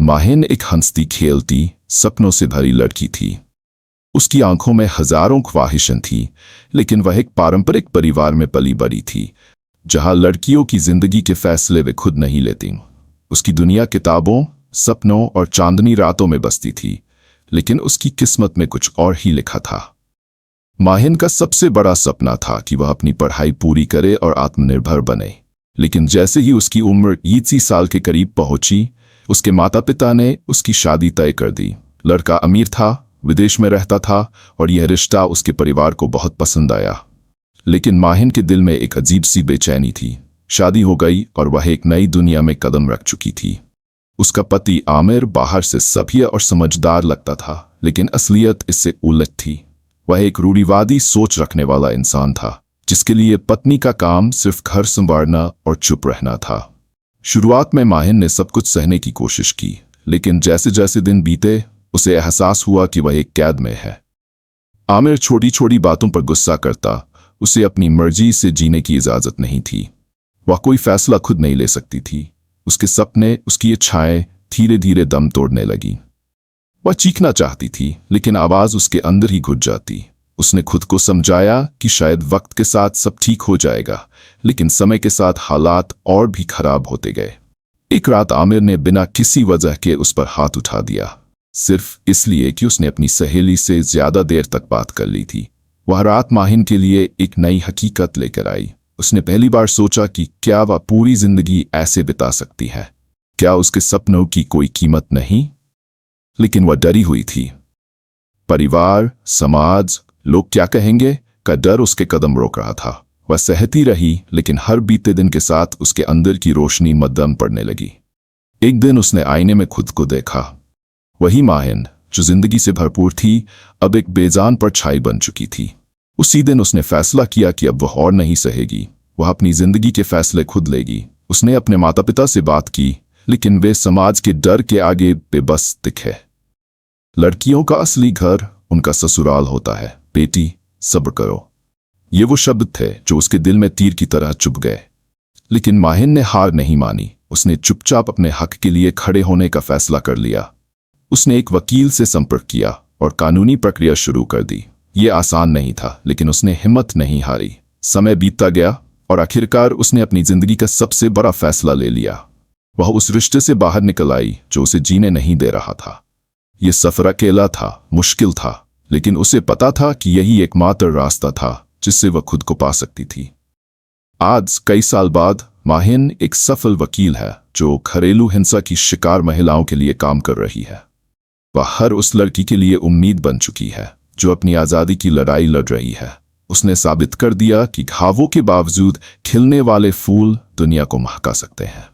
माहिन एक हंसती खेलती सपनों से भरी लड़की थी। उसकी आंखों में हजारों ख्वाहिशें थीं, लेकिन वह एक पारंपरिक परिवार में पली बड़ी थी, जहां लड़कियों की जिंदगी के फैसले वे खुद नहीं लेती। उसकी दुनिया किताबों, सपनों और चांदनी रातों में बसती थी, लेकिन उसकी किस्मत में कुछ और ही लिखा था। माहिन का सबसे बड़ा सपना था कि वह अपनी पढ़ाई पूरी करे और आत्मनिर्भर बने, लेकिन जैसे ही उसकी उम्र 21 साल के करीब पहुंची, उसके माता पिता ने उसकी शादी तय कर दी। लड़का अमीर था, विदेश में रहता था और यह रिश्ता उसके परिवार को बहुत पसंद आया। लेकिन माहिन के दिल में एक अजीब सी बेचैनी थी। शादी हो गई और वह एक नई दुनिया में कदम रख चुकी थी। उसका पति आमिर बाहर से सभ्य और समझदार लगता था, लेकिन असलियत इससे उलट थी। वह एक रूढ़िवादी सोच रखने वाला इंसान था, जिसके लिए पत्नी का काम सिर्फ घर संभालना और चुप रहना था। शुरुआत में माहिन ने सब कुछ सहने की कोशिश की, लेकिन जैसे जैसे दिन बीते उसे एहसास हुआ कि वह एक कैद में है। आमिर छोटी छोटी बातों पर गुस्सा करता, उसे अपनी मर्जी से जीने की इजाजत नहीं थी। वह कोई फैसला खुद नहीं ले सकती थी। उसके सपने, उसकी इच्छाएं धीरे धीरे दम तोड़ने लगी। वह चीखना चाहती थी, लेकिन आवाज उसके अंदर ही घुट जाती। उसने खुद को समझाया कि शायद वक्त के साथ सब ठीक हो जाएगा, लेकिन समय के साथ हालात और भी खराब होते गए। एक रात आमिर ने बिना किसी वजह के उस पर हाथ उठा दिया, सिर्फ इसलिए कि उसने अपनी सहेली से ज्यादा देर तक बात कर ली थी। वह रात माहिन के लिए एक नई हकीकत लेकर आई। उसने पहली बार सोचा कि क्या वह पूरी जिंदगी ऐसे बिता सकती है? क्या उसके सपनों की कोई कीमत नहीं? लेकिन वह डरी हुई थी। परिवार, समाज, लोग क्या कहेंगे का डर उसके कदम रोक रहा था। वह सहती रही, लेकिन हर बीते दिन के साथ उसके अंदर की रोशनी मध्यम पड़ने लगी। एक दिन उसने आईने में खुद को देखा। वही माहिन जो जिंदगी से भरपूर थी, अब एक बेजान परछाई बन चुकी थी। उसी दिन उसने फैसला किया कि अब वह और नहीं सहेगी। वह अपनी जिंदगी के फैसले खुद लेगी। उसने अपने माता पिता से बात की, लेकिन वे समाज के डर के आगे बेबस दिखे। लड़कियों का असली घर उनका ससुराल होता है। बेटी, सब्र करो। ये वो शब्द थे जो उसके दिल में तीर की तरह चुभ गए। लेकिन माहिन ने हार नहीं मानी। उसने चुपचाप अपने हक के लिए खड़े होने का फैसला कर लिया। उसने एक वकील से संपर्क किया और कानूनी प्रक्रिया शुरू कर दी। ये आसान नहीं था, लेकिन उसने हिम्मत नहीं हारी। समय बीतता गया और आखिरकार उसने अपनी जिंदगी का सबसे बड़ा फैसला ले लिया। वह उस रिश्ते से बाहर निकल आई जो उसे जीने नहीं दे रहा था। ये सफर अकेला था, मुश्किल था, लेकिन उसे पता था कि यही एकमात्र रास्ता था जिससे वह खुद को पा सकती थी। आज कई साल बाद माहिन एक सफल वकील है जो घरेलू हिंसा की शिकार महिलाओं के लिए काम कर रही है। वह हर उस लड़की के लिए उम्मीद बन चुकी है जो अपनी आज़ादी की लड़ाई लड़ रही है। उसने साबित कर दिया कि घावों के बावजूद खिलने वाले फूल दुनिया को महका सकते हैं।